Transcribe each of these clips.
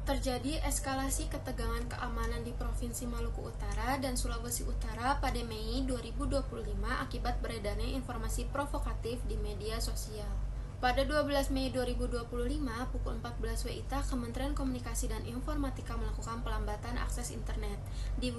Terjadi eskalasi ketegangan keamanan di Provinsi Maluku Utara dan Sulawesi Utara pada Mei 2025 akibat beredarnya informasi provokatif di media sosial. Pada 12 Mei 2025, pukul 14 WITA, Kementerian Komunikasi dan Informatika melakukan pelambatan akses internet di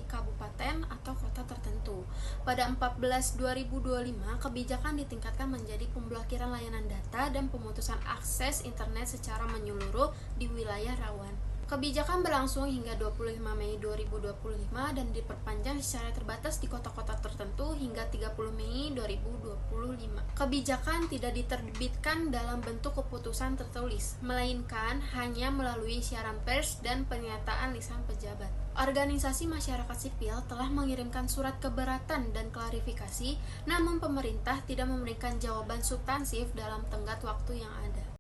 kabupaten atau kota tertentu. Pada 14/2025, kebijakan ditingkatkan menjadi pemblokiran layanan data dan pemutusan akses internet secara menyeluruh di wilayah rawan. Kebijakan berlangsung hingga 25 Mei 2025 dan diperpanjang secara terbatas di kota-kota tertentu hingga 30 Mei 2025. Kebijakan tidak diterbitkan dalam bentuk keputusan tertulis, melainkan hanya melalui siaran pers dan pernyataan lisan pejabat. Organisasi masyarakat sipil telah mengirimkan surat keberatan dan klarifikasi, namun pemerintah tidak memberikan jawaban substansif dalam tenggat waktu yang ada.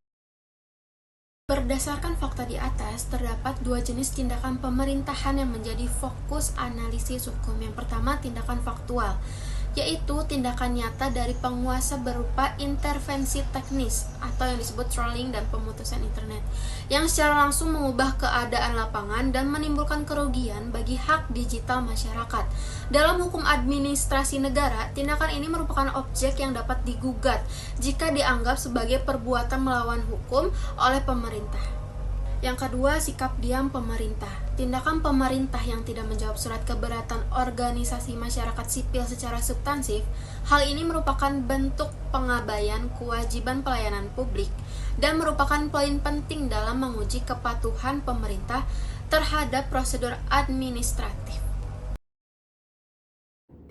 Berdasarkan fakta di atas, terdapat dua jenis tindakan pemerintahan yang menjadi fokus analisis hukum. Yang pertama, tindakan faktual, yaitu tindakan nyata dari penguasa berupa intervensi teknis atau yang disebut trolling dan pemutusan internet, yang secara langsung mengubah keadaan lapangan dan menimbulkan kerugian bagi hak digital masyarakat. Dalam hukum administrasi negara, tindakan ini merupakan objek yang dapat digugat jika dianggap sebagai perbuatan melawan hukum oleh pemerintah. Yang kedua, sikap diam pemerintah. Tindakan pemerintah yang tidak menjawab surat keberatan organisasi masyarakat sipil secara substansif, hal ini merupakan bentuk pengabaian kewajiban pelayanan publik dan merupakan poin penting dalam menguji kepatuhan pemerintah terhadap prosedur administratif.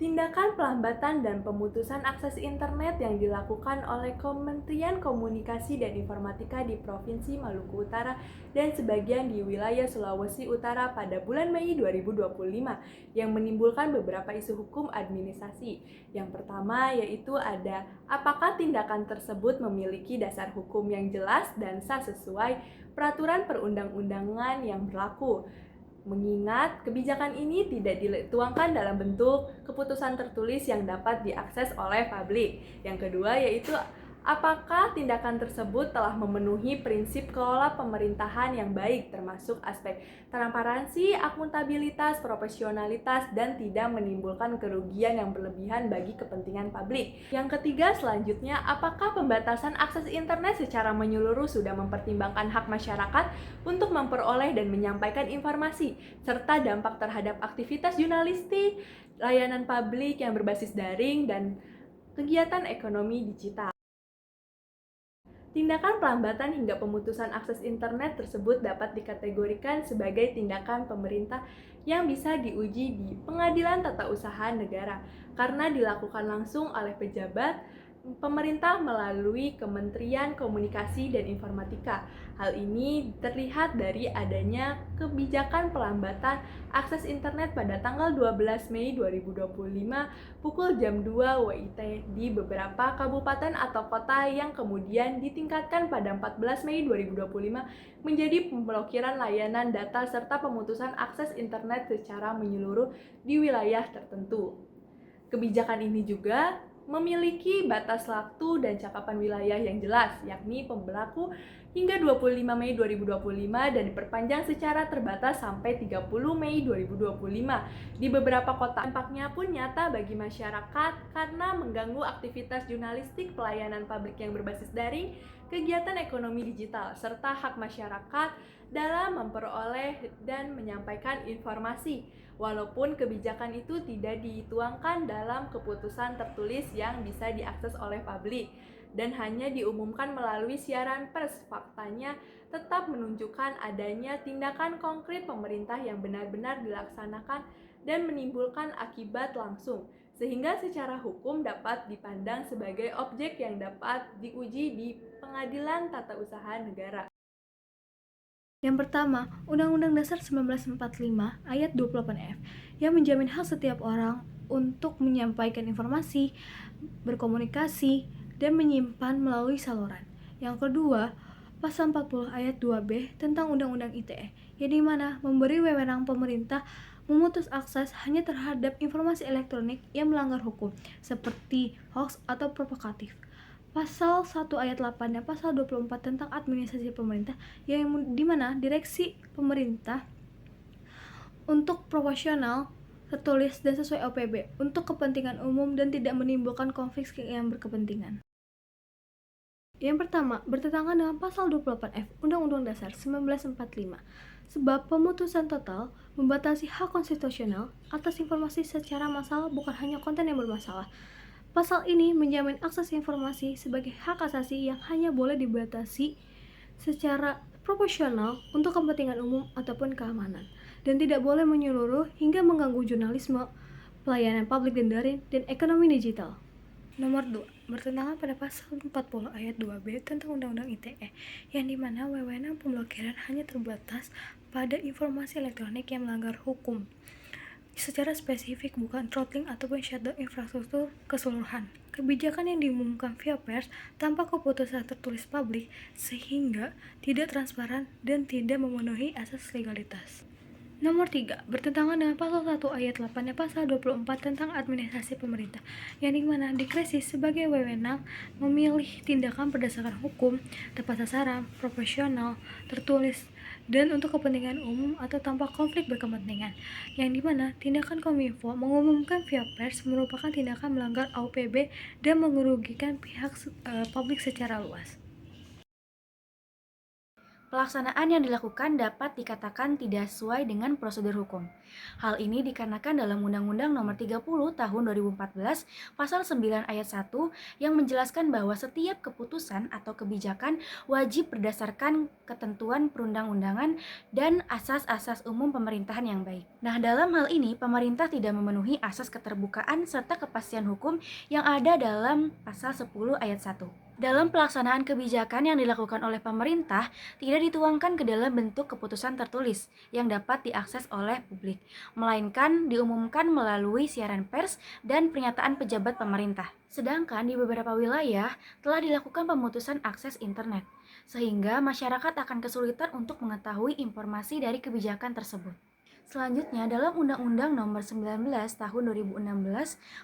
Tindakan pelambatan dan pemutusan akses internet yang dilakukan oleh Kementerian Komunikasi dan Informatika di Provinsi Maluku Utara dan sebagian di wilayah Sulawesi Utara pada bulan Mei 2025 yang menimbulkan beberapa isu hukum administrasi. Yang pertama yaitu ada apakah tindakan tersebut memiliki dasar hukum yang jelas dan sah sesuai peraturan perundang-undangan yang berlaku. Mengingat kebijakan ini tidak dituangkan dalam bentuk keputusan tertulis yang dapat diakses oleh publik. Yang kedua yaitu apakah tindakan tersebut telah memenuhi prinsip kelola pemerintahan yang baik termasuk aspek transparansi, akuntabilitas, profesionalitas, dan tidak menimbulkan kerugian yang berlebihan bagi kepentingan publik. Yang ketiga selanjutnya, apakah pembatasan akses internet secara menyeluruh sudah mempertimbangkan hak masyarakat untuk memperoleh dan menyampaikan informasi, serta dampak terhadap aktivitas jurnalistik, layanan publik yang berbasis daring, dan kegiatan ekonomi digital. Tindakan pelambatan hingga pemutusan akses internet tersebut dapat dikategorikan sebagai tindakan pemerintah yang bisa diuji di Pengadilan Tata Usaha Negara karena dilakukan langsung oleh pejabat pemerintah melalui Kementerian Komunikasi dan Informatika. Hal ini terlihat dari adanya kebijakan pelambatan akses internet pada tanggal 12 Mei 2025 pukul jam 2 WIT di beberapa kabupaten atau kota yang kemudian ditingkatkan pada 14 Mei 2025 menjadi pemblokiran layanan data serta pemutusan akses internet secara menyeluruh di wilayah tertentu. Kebijakan ini juga memiliki batas waktu dan cakupan wilayah yang jelas, yakni berlaku hingga 25 Mei 2025 dan diperpanjang secara terbatas sampai 30 Mei 2025. Di beberapa kota, dampaknya pun nyata bagi masyarakat karena mengganggu aktivitas jurnalistik, pelayanan publik yang berbasis daring, kegiatan ekonomi digital, serta hak masyarakat dalam memperoleh dan menyampaikan informasi. Walaupun kebijakan itu tidak dituangkan dalam keputusan tertulis yang bisa diakses oleh publik dan hanya diumumkan melalui siaran pers, faktanya tetap menunjukkan adanya tindakan konkret pemerintah yang benar-benar dilaksanakan dan menimbulkan akibat langsung, sehingga secara hukum dapat dipandang sebagai objek yang dapat diuji di Pengadilan Tata Usaha Negara. Yang pertama, Undang-Undang Dasar 1945 Ayat 28F yang menjamin hak setiap orang untuk menyampaikan informasi, berkomunikasi, dan menyimpan melalui saluran. Yang kedua, Pasal 40 Ayat 2B tentang Undang-Undang ITE, yang dimana memberi wewenang pemerintah memutus akses hanya terhadap informasi elektronik yang melanggar hukum, seperti hoax atau provokatif. Pasal 1 ayat 8 dan pasal 24 tentang administrasi pemerintah, yang dimana direksi pemerintah untuk proporsional, tertulis, dan sesuai OPB untuk kepentingan umum dan tidak menimbulkan konflik yang berkepentingan. Yang pertama, bertentangan dengan pasal 28F Undang-Undang Dasar 1945, sebab pemutusan total membatasi hak konstitusional atas informasi secara massal, bukan hanya konten yang bermasalah. Pasal ini menjamin akses informasi sebagai hak asasi yang hanya boleh dibatasi secara proporsional untuk kepentingan umum ataupun keamanan, dan tidak boleh menyeluruh hingga mengganggu jurnalisme, pelayanan publik dan daring, dan ekonomi digital. Nomor 2, bertentangan pada pasal 40 ayat 2B tentang Undang-Undang ITE, yang dimana wewenang pemblokiran hanya terbatas pada informasi elektronik yang melanggar hukum secara spesifik, bukan throttling ataupun shutdown infrastruktur keseluruhan. Kebijakan yang diumumkan via pers tanpa keputusan tertulis publik sehingga tidak transparan dan tidak memenuhi asas legalitas. Nomor 3, bertentangan dengan pasal 1 ayat 8 dan pasal 24 tentang administrasi pemerintah, yang dimana dikresi sebagai wewenang memilih tindakan berdasarkan hukum, tepat sasaran, proporsional, tertulis, dan untuk kepentingan umum atau tanpa konflik berkepentingan, yang dimana tindakan Kominfo mengumumkan via pers merupakan tindakan melanggar AUPB dan merugikan pihak publik secara luas. Pelaksanaan yang dilakukan dapat dikatakan tidak sesuai dengan prosedur hukum. Hal ini dikarenakan dalam Undang-Undang Nomor 30 Tahun 2014 Pasal 9 Ayat 1 yang menjelaskan bahwa setiap keputusan atau kebijakan wajib berdasarkan ketentuan perundang-undangan dan asas-asas umum pemerintahan yang baik. Nah, dalam hal ini pemerintah tidak memenuhi asas keterbukaan serta kepastian hukum yang ada dalam Pasal 10 Ayat 1. Dalam pelaksanaan kebijakan yang dilakukan oleh pemerintah tidak dituangkan ke dalam bentuk keputusan tertulis yang dapat diakses oleh publik, melainkan diumumkan melalui siaran pers dan pernyataan pejabat pemerintah. Sedangkan di beberapa wilayah telah dilakukan pemutusan akses internet, sehingga masyarakat akan kesulitan untuk mengetahui informasi dari kebijakan tersebut. Selanjutnya, dalam Undang-Undang Nomor 19 Tahun 2016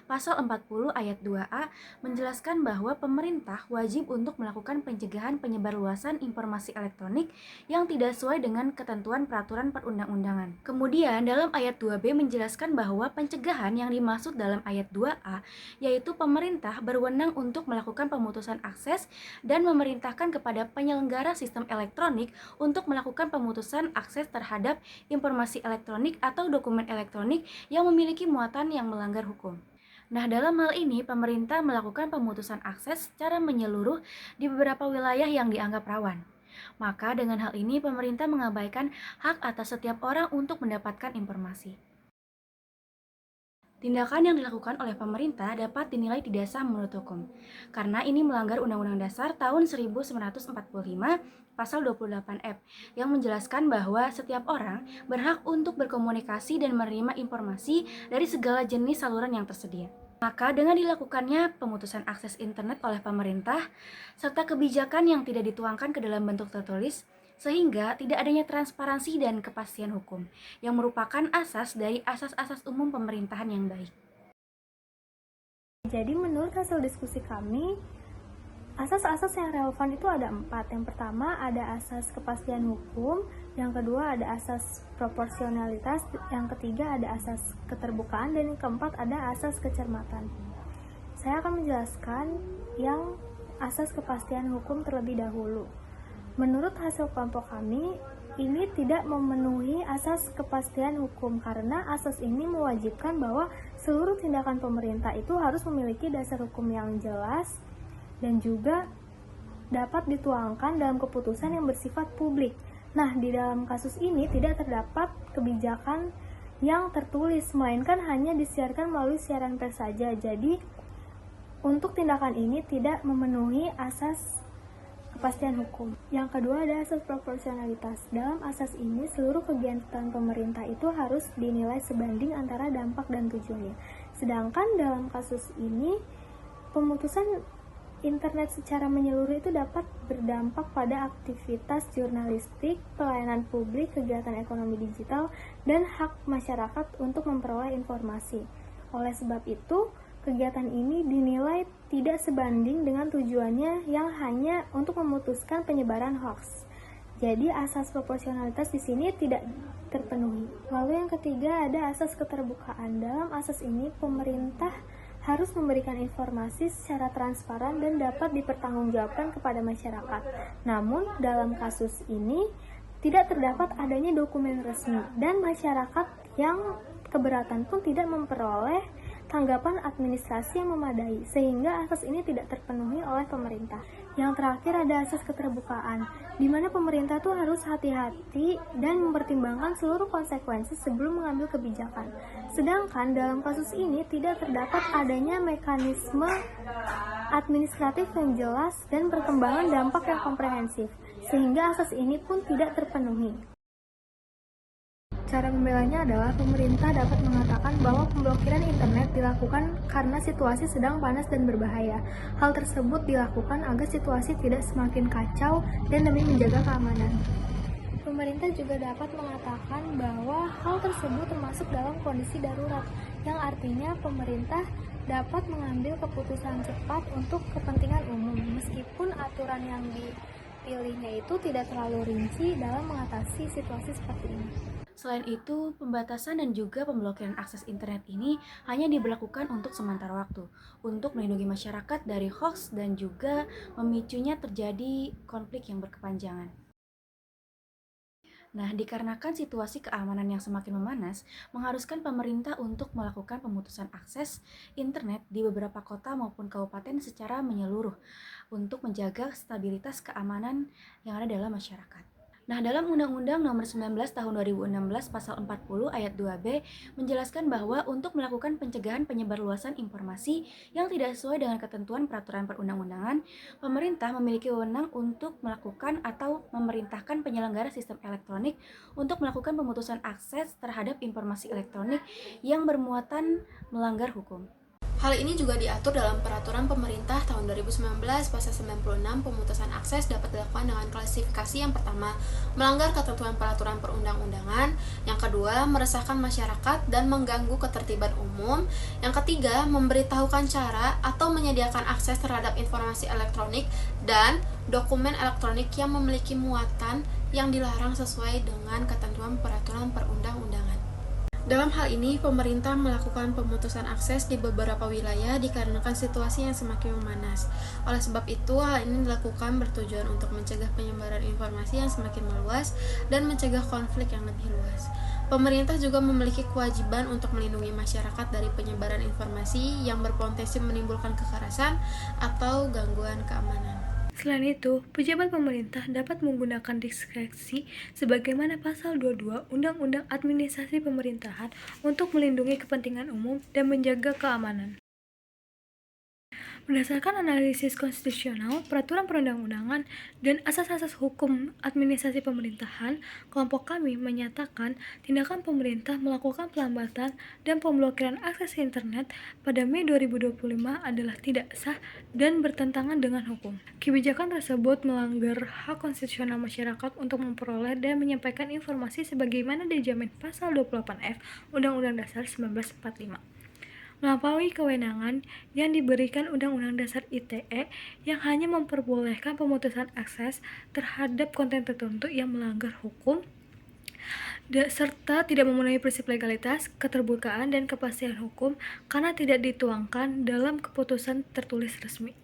Pasal 40 Ayat 2A menjelaskan bahwa pemerintah wajib untuk melakukan pencegahan penyebarluasan informasi elektronik yang tidak sesuai dengan ketentuan peraturan perundang-undangan. Kemudian, dalam ayat 2B menjelaskan bahwa pencegahan yang dimaksud dalam ayat 2A yaitu pemerintah berwenang untuk melakukan pemutusan akses dan memerintahkan kepada penyelenggara sistem elektronik untuk melakukan pemutusan akses terhadap informasi elektronik atau dokumen elektronik yang memiliki muatan yang melanggar hukum. Nah, dalam hal ini pemerintah melakukan pemutusan akses secara menyeluruh di beberapa wilayah yang dianggap rawan. Maka dengan hal ini pemerintah mengabaikan hak atas setiap orang untuk mendapatkan informasi. Tindakan yang dilakukan oleh pemerintah dapat dinilai tidak sah menurut hukum, karena ini melanggar Undang-Undang Dasar tahun 1945 Pasal 28F yang menjelaskan bahwa setiap orang berhak untuk berkomunikasi dan menerima informasi dari segala jenis saluran yang tersedia. Maka dengan dilakukannya pemutusan akses internet oleh pemerintah, serta kebijakan yang tidak dituangkan ke dalam bentuk tertulis, sehingga tidak adanya transparansi dan kepastian hukum, yang merupakan asas dari asas-asas umum pemerintahan yang baik. Jadi menurut hasil diskusi kami, asas-asas yang relevan itu ada 4. Yang pertama ada asas kepastian hukum, yang kedua ada asas proporsionalitas, yang ketiga ada asas keterbukaan, dan yang keempat ada asas kecermatan. Saya akan menjelaskan yang asas kepastian hukum terlebih dahulu. Menurut hasil kelompok kami, ini tidak memenuhi asas kepastian hukum karena asas ini mewajibkan bahwa seluruh tindakan pemerintah itu harus memiliki dasar hukum yang jelas dan juga dapat dituangkan dalam keputusan yang bersifat publik. Nah, di dalam kasus ini tidak terdapat kebijakan yang tertulis, melainkan hanya disiarkan melalui siaran pers saja. Jadi, untuk tindakan ini tidak memenuhi asas kepastian hukum. Yang kedua ada asas proporsionalitas. Dalam asas ini, seluruh kegiatan pemerintah itu harus dinilai sebanding antara dampak dan tujuannya. Sedangkan dalam kasus ini, pemutusan internet secara menyeluruh itu dapat berdampak pada aktivitas jurnalistik, pelayanan publik, kegiatan ekonomi digital, dan hak masyarakat untuk memperoleh informasi. Oleh sebab itu, kegiatan ini dinilai tidak tidak sebanding dengan tujuannya yang hanya untuk memutuskan penyebaran hoax. Jadi asas proporsionalitas di sini tidak terpenuhi. Lalu yang ketiga ada asas keterbukaan. Dalam asas ini pemerintah harus memberikan informasi secara transparan dan dapat dipertanggungjawabkan kepada masyarakat. Namun dalam kasus ini tidak terdapat adanya dokumen resmi dan masyarakat yang keberatan pun tidak memperoleh tanggapan administrasi yang memadai, sehingga asas ini tidak terpenuhi oleh pemerintah. Yang terakhir ada asas keterbukaan, di mana pemerintah tuh harus hati-hati dan mempertimbangkan seluruh konsekuensi sebelum mengambil kebijakan. Sedangkan dalam kasus ini tidak terdapat adanya mekanisme administratif yang jelas dan perkembangan dampak yang komprehensif, sehingga asas ini pun tidak terpenuhi. Cara pembelanya adalah pemerintah dapat mengatakan bahwa pemblokiran internet dilakukan karena situasi sedang panas dan berbahaya. Hal tersebut dilakukan agar situasi tidak semakin kacau dan demi menjaga keamanan. Pemerintah juga dapat mengatakan bahwa hal tersebut termasuk dalam kondisi darurat, yang artinya pemerintah dapat mengambil keputusan cepat untuk kepentingan umum, meskipun aturan yang dipilihnya itu tidak terlalu rinci dalam mengatasi situasi seperti ini. Selain itu, pembatasan dan juga pemblokiran akses internet ini hanya diberlakukan untuk sementara waktu, untuk melindungi masyarakat dari hoax dan juga memicunya terjadi konflik yang berkepanjangan. Nah, dikarenakan situasi keamanan yang semakin memanas, mengharuskan pemerintah untuk melakukan pemutusan akses internet di beberapa kota maupun kabupaten secara menyeluruh untuk menjaga stabilitas keamanan yang ada dalam masyarakat. Nah, dalam Undang-Undang Nomor 19 Tahun 2016 Pasal 40 Ayat 2B menjelaskan bahwa untuk melakukan pencegahan penyebarluasan informasi yang tidak sesuai dengan ketentuan peraturan perundang-undangan, pemerintah memiliki wewenang untuk melakukan atau memerintahkan penyelenggara sistem elektronik untuk melakukan pemutusan akses terhadap informasi elektronik yang bermuatan melanggar hukum. Hal ini juga diatur dalam Peraturan Pemerintah Tahun 2019 Pasal 96. Pemutusan akses dapat dilakukan dengan klasifikasi yang pertama, melanggar ketentuan peraturan perundang-undangan, yang kedua, meresahkan masyarakat dan mengganggu ketertiban umum, yang ketiga, memberitahukan cara atau menyediakan akses terhadap informasi elektronik dan dokumen elektronik yang memiliki muatan yang dilarang sesuai dengan ketentuan peraturan perundang-undangan. Dalam hal ini, pemerintah melakukan pemutusan akses di beberapa wilayah dikarenakan situasi yang semakin memanas. Oleh sebab itu, hal ini dilakukan bertujuan untuk mencegah penyebaran informasi yang semakin meluas dan mencegah konflik yang lebih luas. Pemerintah juga memiliki kewajiban untuk melindungi masyarakat dari penyebaran informasi yang berpotensi menimbulkan kekerasan atau gangguan keamanan. Selain itu, pejabat pemerintah dapat menggunakan diskresi sebagaimana Pasal 22 Undang-Undang Administrasi Pemerintahan untuk melindungi kepentingan umum dan menjaga keamanan. Berdasarkan analisis konstitusional, peraturan perundang-undangan, dan asas-asas hukum administrasi pemerintahan, kelompok kami menyatakan tindakan pemerintah melakukan pelambatan dan pemblokiran akses internet pada Mei 2025 adalah tidak sah dan bertentangan dengan hukum. Kebijakan tersebut melanggar hak konstitusional masyarakat untuk memperoleh dan menyampaikan informasi sebagaimana dijamin Pasal 28F Undang-Undang Dasar 1945. Melampaui kewenangan yang diberikan Undang-Undang Dasar ITE yang hanya memperbolehkan pemutusan akses terhadap konten tertentu yang melanggar hukum serta tidak memenuhi prinsip legalitas, keterbukaan, dan kepastian hukum karena tidak dituangkan dalam keputusan tertulis resmi.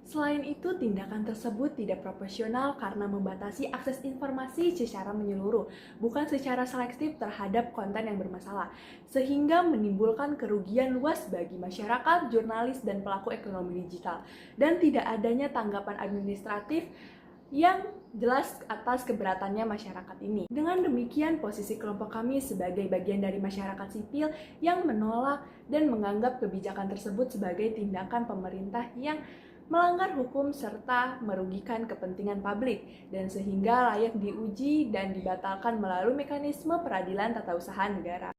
Selain itu, tindakan tersebut tidak proporsional karena membatasi akses informasi secara menyeluruh, bukan secara selektif terhadap konten yang bermasalah, sehingga menimbulkan kerugian luas bagi masyarakat, jurnalis, dan pelaku ekonomi digital, dan tidak adanya tanggapan administratif yang jelas atas keberatannya masyarakat ini. Dengan demikian, posisi kelompok kami sebagai bagian dari masyarakat sipil yang menolak dan menganggap kebijakan tersebut sebagai tindakan pemerintah yang melanggar hukum serta merugikan kepentingan publik dan sehingga layak diuji dan dibatalkan melalui mekanisme peradilan tata usaha negara.